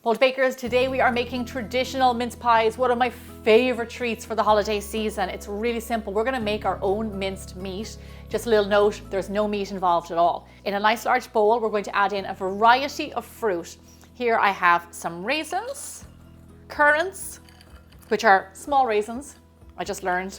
Bold Bakers, today we are making traditional mince pies, one of my favorite treats for the holiday season. It's really simple. We're gonna make our own minced meat. Just a little note, there's no meat involved at all. In a nice large bowl, we're going to add in a variety of fruit. Here I have some raisins, currants, which are small raisins, I just learned,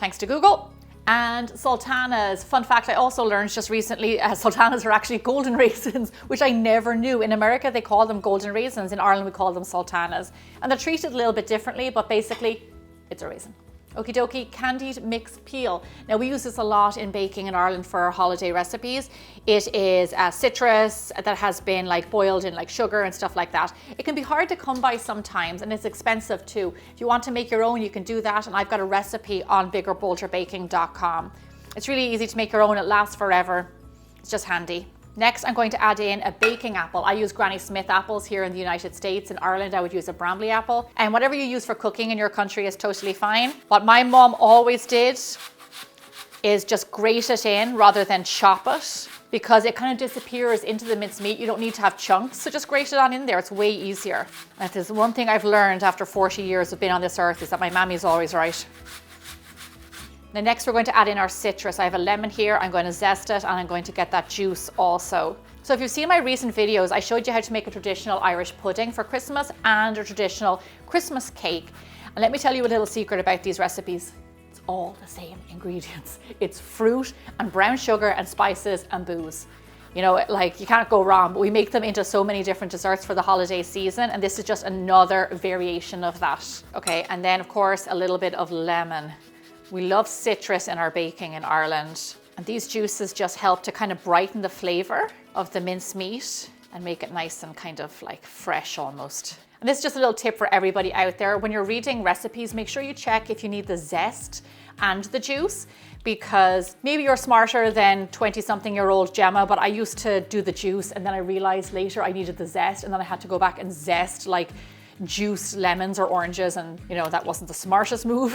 thanks to Google. And sultanas. Fun fact, I also learned just recently, sultanas are actually golden raisins, which I never knew. In America, they call them golden raisins. In Ireland, we call them sultanas. And they're treated a little bit differently, but basically, it's a raisin. Okie dokie, candied mixed peel. Now we use this a lot in baking in Ireland for our holiday recipes. It is citrus that has been like boiled in like sugar and stuff like that. It can be hard to come by sometimes and it's expensive too. If you want to make your own, you can do that. And I've got a recipe on biggerbolderbaking.com. It's really easy to make your own. It lasts forever. It's just handy. Next, I'm going to add in a baking apple. I use Granny Smith apples here in the United States. In Ireland, I would use a Bramley apple. And whatever you use for cooking in your country is totally fine. What my mom always did is just grate it in rather than chop it, because it kind of disappears into the minced meat. You don't need to have chunks, so just grate it on in there. It's way easier. And if there's one thing I've learned after 40 years of being on this earth is that my mammy's always right. Now next we're going to add in our citrus. I have a lemon here, I'm going to zest it and I'm going to get that juice also. So if you've seen my recent videos, I showed you how to make a traditional Irish pudding for Christmas and a traditional Christmas cake. And let me tell you a little secret about these recipes. It's all the same ingredients. It's fruit and brown sugar and spices and booze. You know, like you can't go wrong, but we make them into so many different desserts for the holiday season. And this is just another variation of that. Okay, and then of course, a little bit of lemon. We love citrus in our baking in Ireland. And these juices just help to kind of brighten the flavor of the minced meat and make it nice and kind of like fresh almost. And this is just a little tip for everybody out there. When you're reading recipes, make sure you check if you need the zest and the juice, because maybe you're smarter than 20-something-year-old Gemma, but I used to do the juice and then I realized later I needed the zest and then I had to go back and zest like juiced lemons or oranges, and you know, that wasn't the smartest move.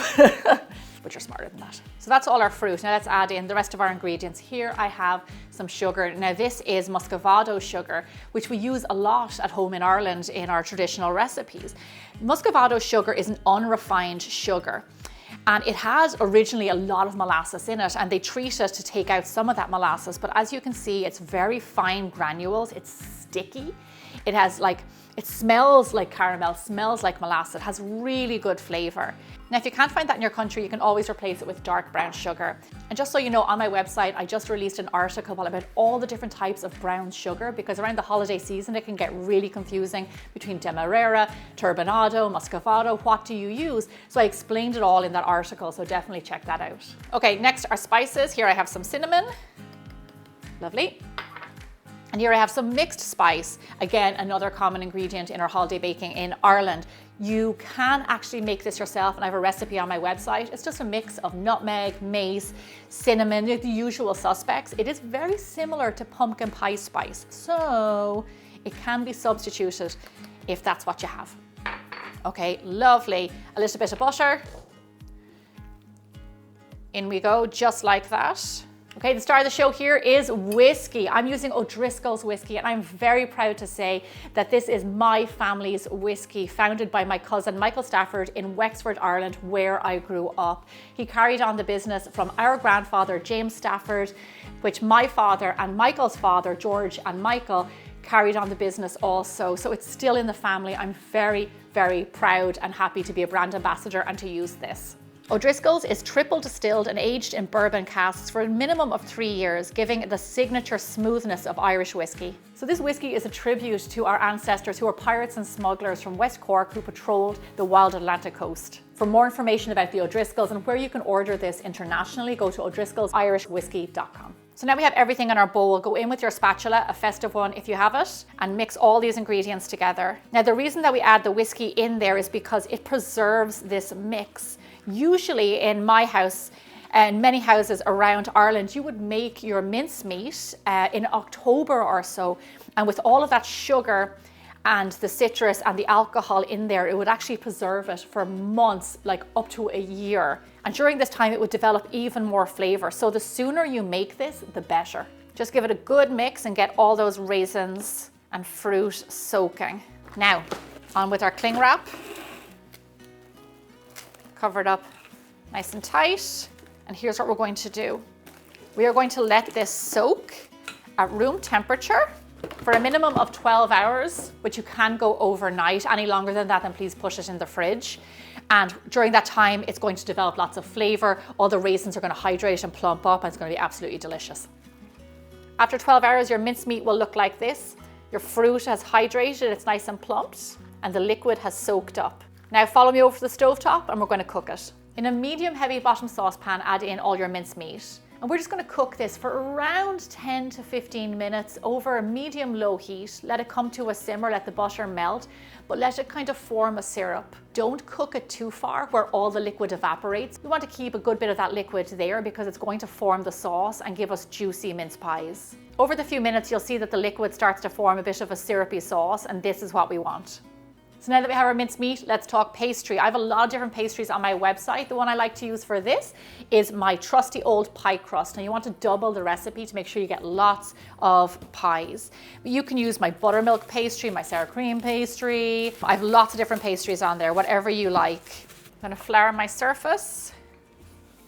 But you're smarter than that. So that's all our fruit. Now let's add in the rest of our ingredients. Here I have some sugar. Now this is Muscavado sugar, which we use a lot at home in Ireland in our traditional recipes. Muscavado sugar is an unrefined sugar. And it has originally a lot of molasses in it, and they treat it to take out some of that molasses. But as you can see, it's very fine granules. It's sticky. It has like, it smells like caramel, smells like molasses. It has really good flavor. Now, if you can't find that in your country, you can always replace it with dark brown sugar. And just so you know, on my website, I just released an article about all the different types of brown sugar, because around the holiday season, it can get really confusing between Demerara, Turbinado, Muscavado. What do you use? So I explained it all in that article, so definitely check that out. Okay, next are spices. Here I have some cinnamon. Lovely. And here I have some mixed spice. Again, another common ingredient in our holiday baking in Ireland. You can actually make this yourself, and I have a recipe on my website. It's just a mix of nutmeg, mace, cinnamon, the usual suspects. It is very similar to pumpkin pie spice, so it can be substituted if that's what you have. Okay, lovely. A little bit of butter. In we go, just like that. Okay, the star of the show here is whiskey. I'm using O'Driscoll's whiskey, and I'm very proud to say that this is my family's whiskey, founded by my cousin Michael Stafford in Wexford, Ireland, where I grew up. He carried on the business from our grandfather, James Stafford, which my father and Michael's father, George and Michael, carried on the business also. So it's still in the family. I'm very, very proud and happy to be a brand ambassador and to use this. O'Driscoll's is triple distilled and aged in bourbon casks for a minimum of 3 years, giving the signature smoothness of Irish whiskey. So this whiskey is a tribute to our ancestors who were pirates and smugglers from West Cork who patrolled the wild Atlantic coast. For more information about the O'Driscoll's and where you can order this internationally, go to o'driscollsirishwhiskey.com. So now we have everything in our bowl. Go in with your spatula, a festive one if you have it, and mix all these ingredients together. Now the reason that we add the whiskey in there is because it preserves this mix. Usually in my house and many houses around Ireland, you would make your mincemeat in October or so, and with all of that sugar and the citrus and the alcohol in there, it would actually preserve it for months, like up to a year. And during this time, it would develop even more flavor. So the sooner you make this, the better. Just give it a good mix and get all those raisins and fruit soaking. Now, on with our cling wrap. Cover it up nice and tight. And here's what we're going to do. We are going to let this soak at room temperature for a minimum of 12 hours, but you can go overnight. Any longer than that, then please push it in the fridge. And during that time, it's going to develop lots of flavor. All the raisins are going to hydrate and plump up, and it's going to be absolutely delicious. After 12 hours, your mincemeat will look like this. Your fruit has hydrated, it's nice and plumped, and the liquid has soaked up. Now follow me over to the stovetop and we're going to cook it. In a medium heavy bottom saucepan, add in all your mincemeat. And we're just going to cook this for around 10 to 15 minutes over a medium low heat. Let it come to a simmer, let the butter melt, but let it kind of form a syrup. Don't cook it too far where all the liquid evaporates. You want to keep a good bit of that liquid there because it's going to form the sauce and give us juicy mince pies. Over the few minutes, you'll see that the liquid starts to form a bit of a syrupy sauce, and this is what we want. So now that we have our mincemeat, let's talk pastry. I have a lot of different pastries on my website. The one I like to use for this is my trusty old pie crust. And you want to double the recipe to make sure you get lots of pies. But you can use my buttermilk pastry, my sour cream pastry. I have lots of different pastries on there, whatever you like. I'm gonna flour my surface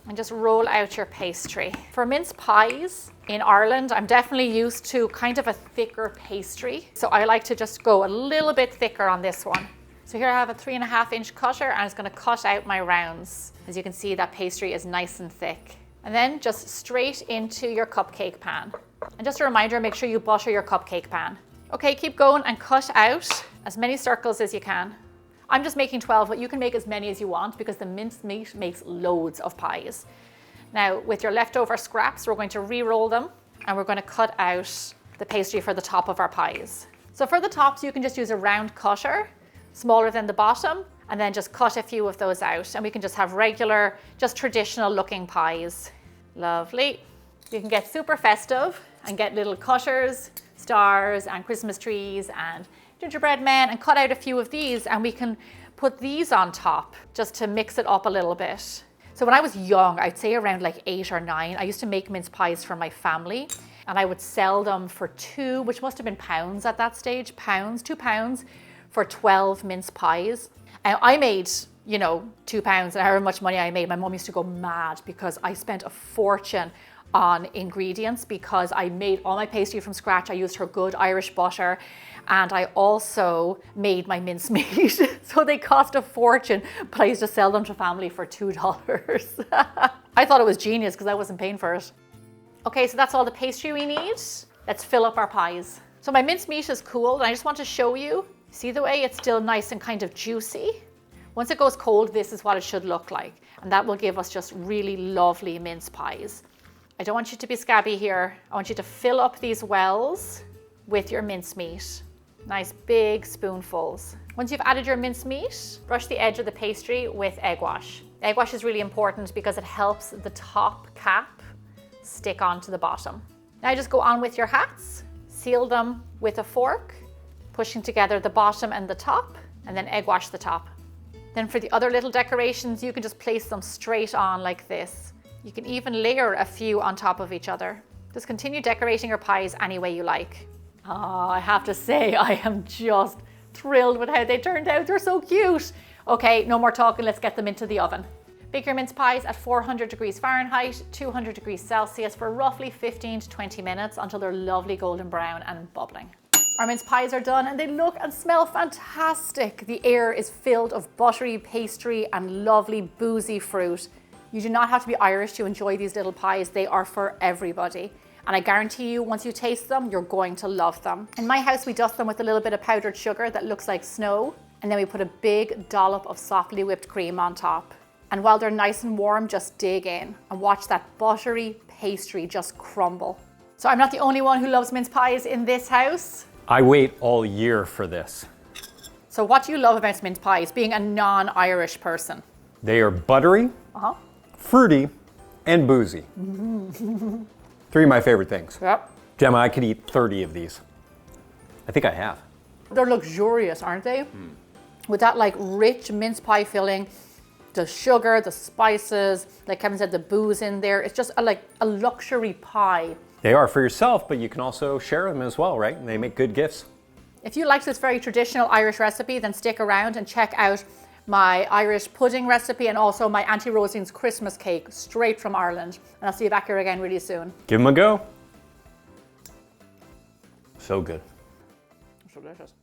and just roll out your pastry. For mince pies in Ireland, I'm definitely used to kind of a thicker pastry. So I like to just go a little bit thicker on this one. So here I have a 3.5-inch cutter and it's gonna cut out my rounds. As you can see, that pastry is nice and thick. And then just straight into your cupcake pan. And just a reminder, make sure you butter your cupcake pan. Okay, keep going and cut out as many circles as you can. I'm just making 12, but you can make as many as you want because the minced meat makes loads of pies. Now, with your leftover scraps, we're going to re-roll them and we're going to cut out the pastry for the top of our pies. So for the tops, you can just use a round cutter, smaller than the bottom, and then just cut a few of those out. And we can just have regular, just traditional looking pies. Lovely. You can get super festive and get little cutters, stars, and Christmas trees, and gingerbread men, and cut out a few of these, and we can put these on top just to mix it up a little bit. So when I was young, I'd say around like 8 or 9, I used to make mince pies for my family, and I would sell them for 2, which must have been pounds at that stage, £2 for 12 mince pies. And I made, you know, £2 and however much money I made. My mum used to go mad because I spent a fortune on ingredients because I made all my pastry from scratch. I used her good Irish butter, and I also made my mincemeat. So they cost a fortune, but I used to sell them to family for $2. I thought it was genius because I wasn't paying for it. Okay, so that's all the pastry we need. Let's fill up our pies. So my mincemeat is cooled, and I just want to show you, see the way it's still nice and kind of juicy? Once it goes cold, this is what it should look like, and that will give us just really lovely mince pies. I don't want you to be scabby here. I want you to fill up these wells with your mincemeat. Nice big spoonfuls. Once you've added your mincemeat, brush the edge of the pastry with egg wash. Egg wash is really important because it helps the top cap stick onto the bottom. Now just go on with your hats, seal them with a fork, pushing together the bottom and the top, and then egg wash the top. Then for the other little decorations, you can just place them straight on like this. You can even layer a few on top of each other. Just continue decorating your pies any way you like. Oh, I have to say, I am just thrilled with how they turned out. They're so cute. Okay, no more talking, let's get them into the oven. Bake your mince pies at 400 degrees Fahrenheit, 200 degrees Celsius for roughly 15 to 20 minutes until they're lovely golden brown and bubbling. Our mince pies are done and they look and smell fantastic. The air is filled of buttery pastry and lovely boozy fruit. You do not have to be Irish to enjoy these little pies. They are for everybody. And I guarantee you, once you taste them, you're going to love them. In my house, we dust them with a little bit of powdered sugar that looks like snow. And then we put a big dollop of softly whipped cream on top. And while they're nice and warm, just dig in and watch that buttery pastry just crumble. So I'm not the only one who loves mince pies in this house. I wait all year for this. So what do you love about mince pies, being a non-Irish person? They are buttery, fruity, and boozy. 3 of my favorite things. Yep. Gemma, I could eat 30 of these. I think I have. They're luxurious, aren't they? With that like rich mince pie filling, the sugar, the spices, like Kevin said, the booze in there. It's just like a luxury pie. They are for yourself, but you can also share them as well, right? And they make good gifts. If you liked this very traditional Irish recipe, then stick around and check out my Irish pudding recipe and also my Auntie Rosine's Christmas cake straight from Ireland. And I'll see you back here again really soon. Give them a go. So good. It's delicious.